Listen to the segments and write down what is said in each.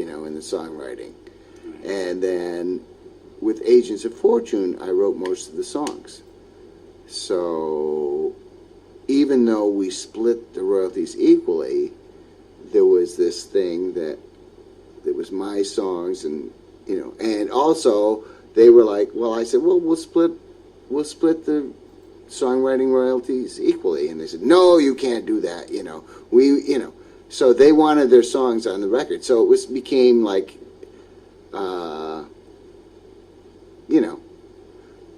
in the songwriting. And then with Agents of Fortune, I wrote most of the songs. So even though we split the royalties equally, there was this thing that it was my songs, and and also they were like, well, I said, well, we'll split the songwriting royalties equally, and they said, no, you can't do that, so they wanted their songs on the record, so it became like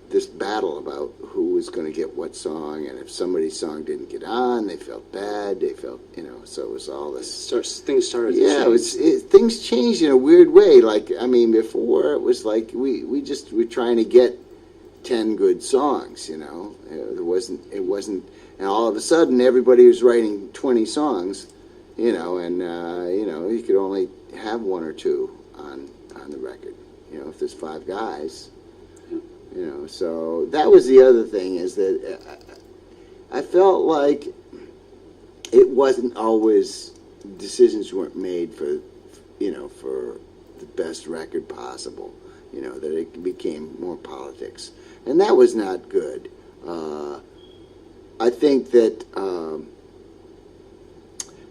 this battle about who was going to get what song, and if somebody's song didn't get on, they felt bad, so it was all this. Things started to change. Things changed in a weird way. Like, before it was like we were trying to get 10 good songs, It wasn't, and all of a sudden everybody was writing 20 songs, and you could only have one or two on the record, if there's 5 guys. So that was the other thing, is that I felt like it wasn't always, decisions weren't made for the best record possible, that it became more politics. And that was not good. I think that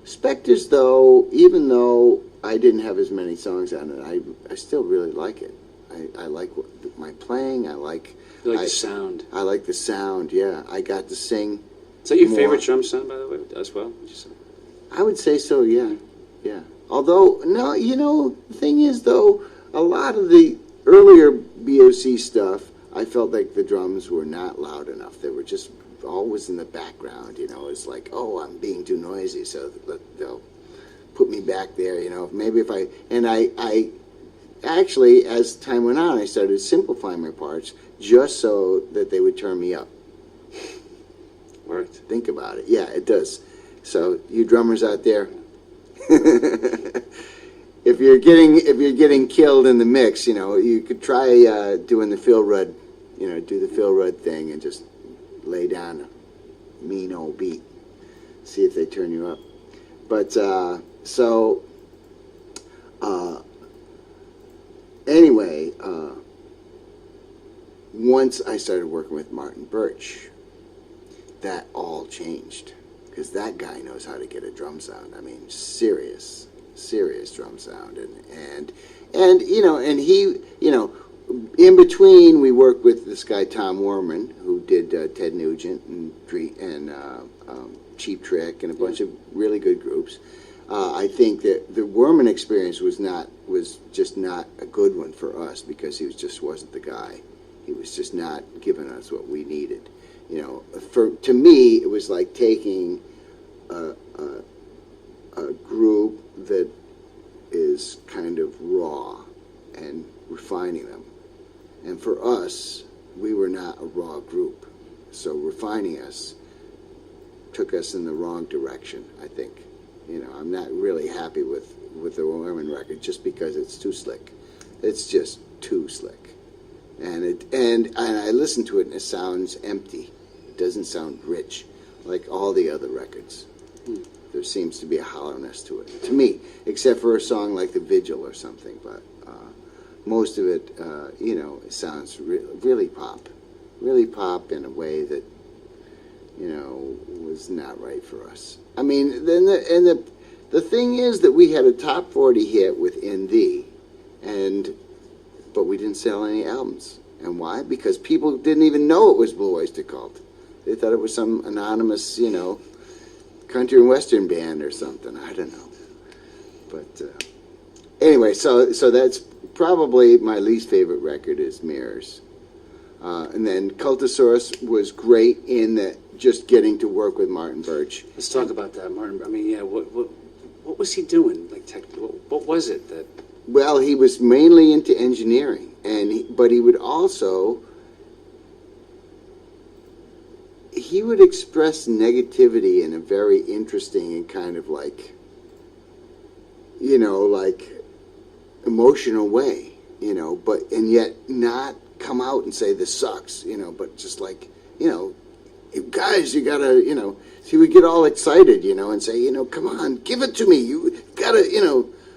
Spectres, though, even though I didn't have as many songs on it, I still really like it. I like my playing. I like. You like the sound. I like the sound. Yeah, I got to sing. Is that your favorite drum sound, by the way, as well? Would you say? I would say so. Yeah, yeah. Although no, the thing is though, a lot of the earlier BOC stuff, I felt like the drums were not loud enough. They were just always in the background. It's like, oh, I'm being too noisy, so they'll put me back there. Maybe if I actually, as time went on, I started simplifying my parts just so that they would turn me up. Worked. Think about it. Yeah, it does. So you drummers out there, if you're getting killed in the mix, you could try doing the Phil Rudd, do the Phil Rudd thing and just lay down a mean old beat. See if they turn you up. But anyway, once I started working with Martin Birch, that all changed, because that guy knows how to get a drum sound. Serious drum sound, and he, in between we worked with this guy Tom Werman, who did Ted Nugent and Cheap Trick and a bunch of really good groups. I think that the Werman experience was just not a good one for us, because he just wasn't the guy. He was just not giving us what we needed. To me, it was like taking a group that is kind of raw and refining them. And for us, we were not a raw group. So refining us took us in the wrong direction, I think. I'm not really happy with the Werman record, just because it's too slick. It's just too slick. And I listen to it and it sounds empty. It doesn't sound rich like all the other records. There seems to be a hollowness to it, to me, except for a song like The Vigil or something. But most of it, it sounds really pop in a way that, was not right for us. Then the thing is that we had a top 40 hit with In Thee, but we didn't sell any albums. And why? Because people didn't even know it was Blue Oyster Cult. They thought it was some anonymous, country and western band or something. I don't know. But anyway, so that's probably my least favorite record is Mirrors. And then Cultosaurus was great in that just getting to work with Martin Birch. Let's talk about that, Martin. What was he doing? What was it that? Well, he was mainly into engineering, but he would also express negativity in a very interesting and kind of like emotional way, and yet not come out and say this sucks, but just like, guys, you gotta, he would get all excited, and say, come on, give it to me, you gotta,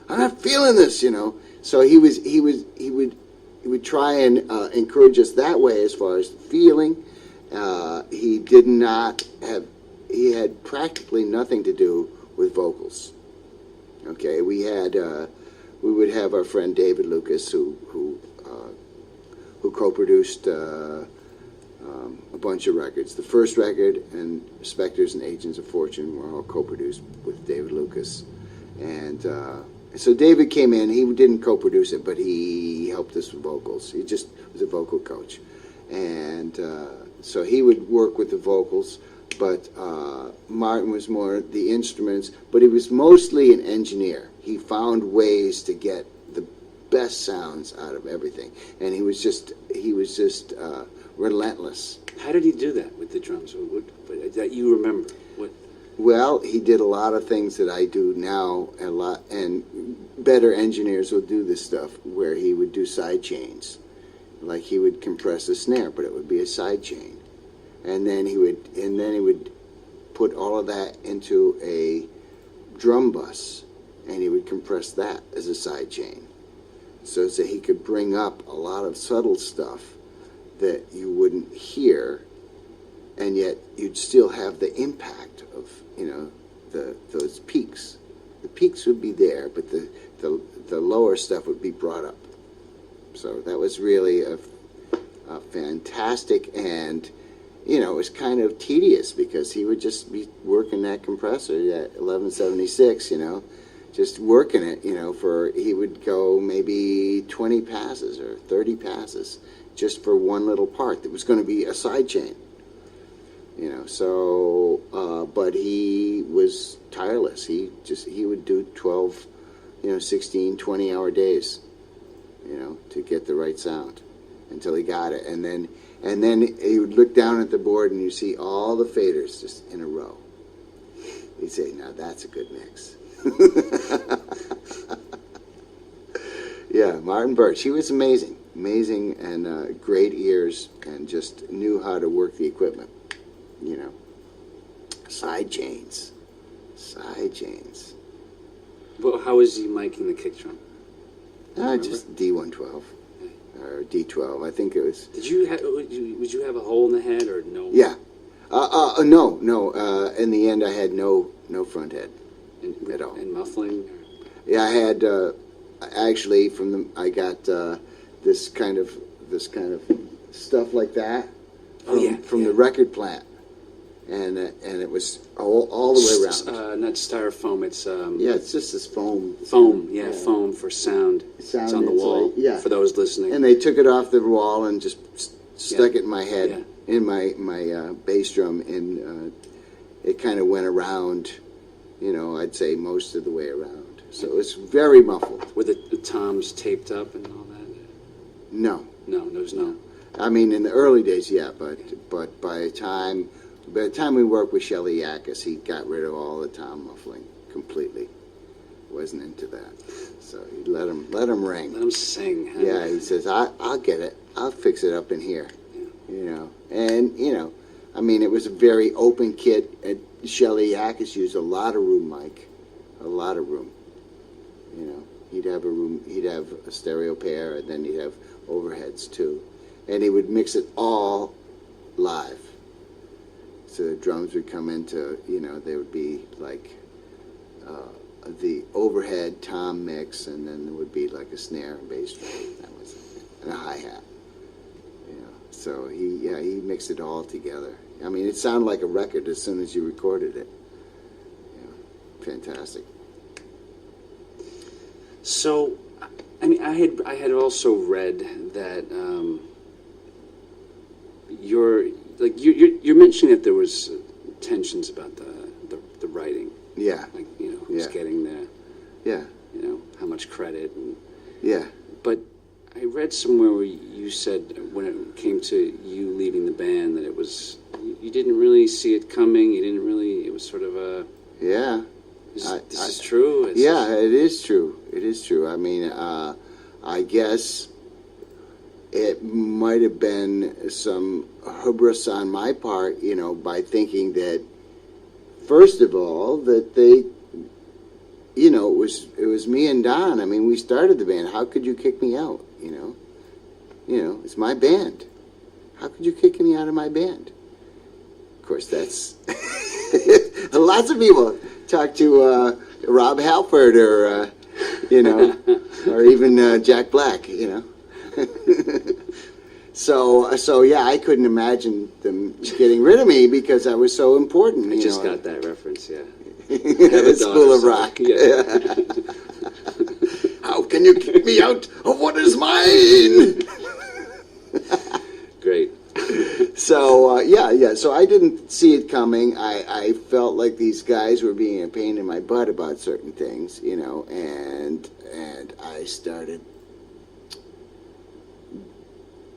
I'm not feeling this, you know. So he would try and encourage us that way as far as feeling. He did not have. He had practically nothing to do with vocals. Okay, we would have our friend David Lucas who co-produced a bunch of records. The first record and Spectres and Agents of Fortune were all co-produced with David Lucas, and so David came in. He didn't co-produce it, but he helped us with vocals. He just was a vocal coach, and so he would work with the vocals. But Martin was more the instruments, but he was mostly an engineer. He found ways to get the best sounds out of everything, and he was just relentless. How did he do that with the drums? That you remember? What? Well, he did a lot of things that I do now, and better engineers will do this stuff, where he would do side chains. Like he would compress a snare, but it would be a side chain. And then he would put all of that into a drum bus, and he would compress that as a side chain, so that he could bring up a lot of subtle stuff that you wouldn't hear, and yet you'd still have the impact of, you know, those peaks. The peaks would be there, but the lower stuff would be brought up. So that was really a fantastic, and you know, it was kind of tedious because he would just be working that compressor at 1176, you know, just working it, you know, he would go maybe 20 passes or 30 passes just for one little part that was going to be a side chain, you know. So, but he was tireless. He would do 12, 16, 20-hour days, you know, to get the right sound until he got it. And then he would look down at the board and you see all the faders just in a row. He'd say, now that's a good mix. Yeah, Martin Birch. He was amazing and great ears, and just knew how to work the equipment, you know. Side chains. Well, how was he miking the kick drum? Just D112. Or D12, I think it was. Would you have a hole in the head or no? Yeah, no. In the end, I had no front head at all. And muffling. Yeah, I had actually I got this kind of stuff like that from the record plant, and it was all the way around. Not styrofoam. It's it's just this foam. Foam, foam for sound. It's on the wall. Like, for those listening. And they took it off the wall and just stuck it in my head, in my bass drum, and it kind of went around. You know, I'd say most of the way around. So it was very muffled. Were the toms taped up and all that? No. No, there was no. I mean, in the early days, yeah, but by the time we worked with Shelly Yakis, he got rid of all the tom muffling completely. Wasn't into that, so he let him ring. Let him sing. Huh? Yeah, he says, I'll get it. I'll fix it up in here. Yeah. You know, and you know, I mean, it was a very open kit. Shelly Yakis used a lot of room mic, a lot of room. You know, he'd have a stereo pair, and then he'd have overheads too, and he would mix it all live. So the drums would come into, you know, they would be like the overhead tom mix, and then there would be like a snare and bass drum, and a hi-hat. You know, so he mixed it all together. I mean, it sounded like a record as soon as you recorded it. Yeah, fantastic. So, I mean, I had also read that you're mentioning that there was tensions about the writing. Yeah. Like, you know, who's getting the. Yeah. You know, how much credit. And, yeah. But I read somewhere where you said when it came to you leaving the band that it was, you didn't really see it coming. You didn't really. It was sort of a. Yeah. This is true. It is true. It is true. I mean, I guess it might have been some hubris on my part, you know, by thinking that, first of all, that you know, it was me and Don. I mean, we started the band. How could you kick me out? You know, it's my band. How could you kick me out of my band? Of course, that's lots of people talk to Rob Halford or you know, or even Jack Black. You know. So yeah, I couldn't imagine them getting rid of me because I was so important. I just got that reference, yeah. School of Rock. Yeah. How can you kick me out of what is mine? Great. So yeah. So I didn't see it coming. I felt like these guys were being a pain in my butt about certain things, you know, and I started.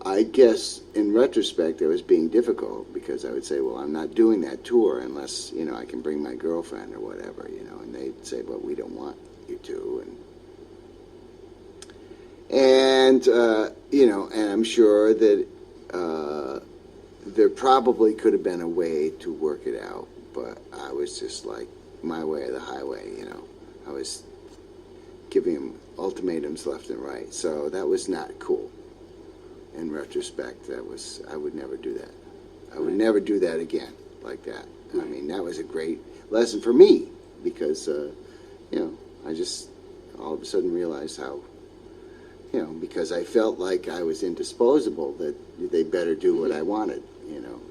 I guess in retrospect, I was being difficult because I would say, well, I'm not doing that tour unless, you know, I can bring my girlfriend or whatever, you know, and they'd say, well, we don't want you to. And you know, and I'm sure that there probably could have been a way to work it out, but I was just like, my way or the highway, you know. I was giving them ultimatums left and right, so that was not cool. In retrospect, I would never do that. I would never do that again like that. I mean, that was a great lesson for me because, you know, I just all of a sudden realized how, you know, because I felt like I was indisposable, that they better do what I wanted, you know,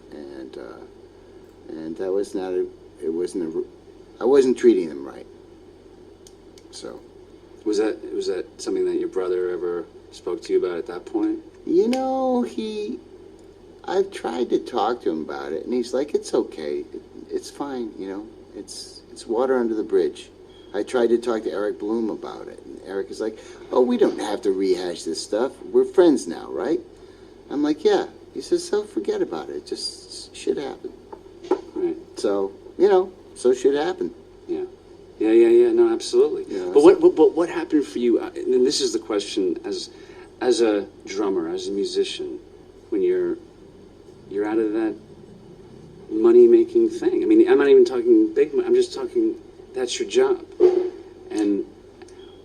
and that was not I wasn't treating them right. So. Was that something that your brother ever spoke to you about at that point? You know, I've tried to talk to him about it, and he's like, it's okay, it's fine, you know, it's water under the bridge. I tried to talk to Eric Bloom about it, and Eric is like, oh, we don't have to rehash this stuff, we're friends now, right? I'm like, yeah. He says, so forget about it, just shit happened. Right. So, you know, so shit happened. Yeah. Yeah, no, absolutely. Yeah, but what happened for you, and this is the question, as a drummer, as a musician, when you're out of that money-making thing. I mean, I'm not even talking big money. I'm just talking, that's your job. And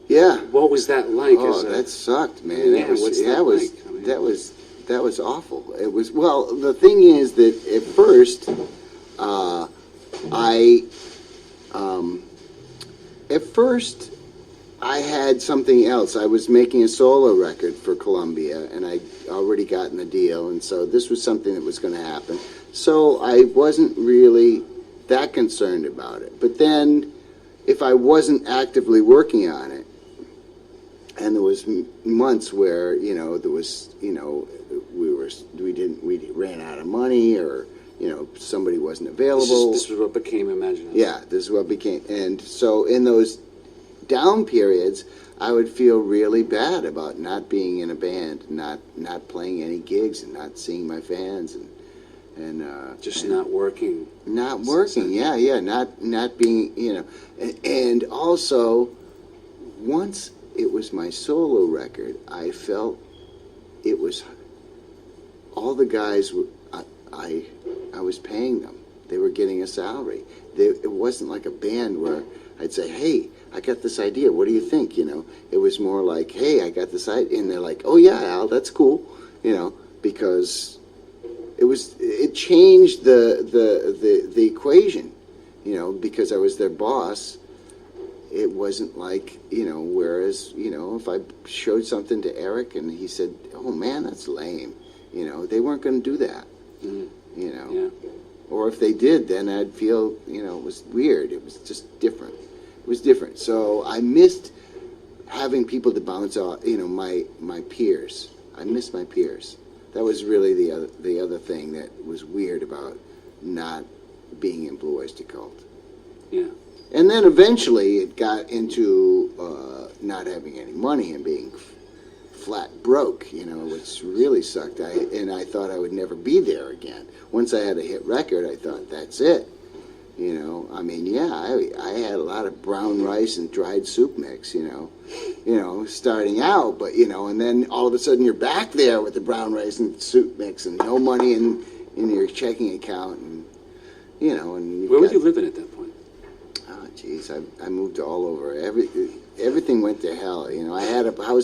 yeah, what was that like? Oh, that sucked, man. Yeah, what's that like? I mean, that was awful. It was, well, the thing is that at first, I had something else. I was making a solo record for Columbia, and I'd already gotten the deal, and so this was something that was going to happen. So I wasn't really that concerned about it. But then, if I wasn't actively working on it, and there was months where, you know, there was, you know, we ran out of money, or, you know, somebody wasn't available. This was what became Imagine Us. Yeah, this is what became, and so in those down periods, I would feel really bad about not being in a band, not playing any gigs, and not seeing my fans, and just not working. Not working, yeah, not being, you know, and also once it was my solo record, I felt it was all the guys I was paying them. They were getting a salary. It wasn't like a band where I'd say, hey, I got this idea. What do you think? You know, it was more like, hey, I got this idea. And they're like, oh, yeah, Al, that's cool. You know, because it changed the equation, you know, because I was their boss. It wasn't like, you know, whereas, you know, if I showed something to Eric and he said, oh, man, that's lame, you know, they weren't going to do that, you know. Yeah. Or if they did, then I'd feel, you know, it was weird. It was just different. It was different. So I missed having people to bounce off, you know, my peers. I missed my peers. That was really the other thing that was weird about not being in Blue Oyster Cult. Yeah. And then eventually it got into not having any money and being flat broke, you know, which really sucked. I thought I would never be there again. Once I had a hit record, I thought, that's it. You know, I mean, yeah, I had a lot of brown rice and dried soup mix, you know, starting out, but, you know, and then all of a sudden you're back there with the brown rice and soup mix and no money in your checking account, and, you know, and where were you living at that point? geez, I moved all over. Everything went to hell. You know, I had a house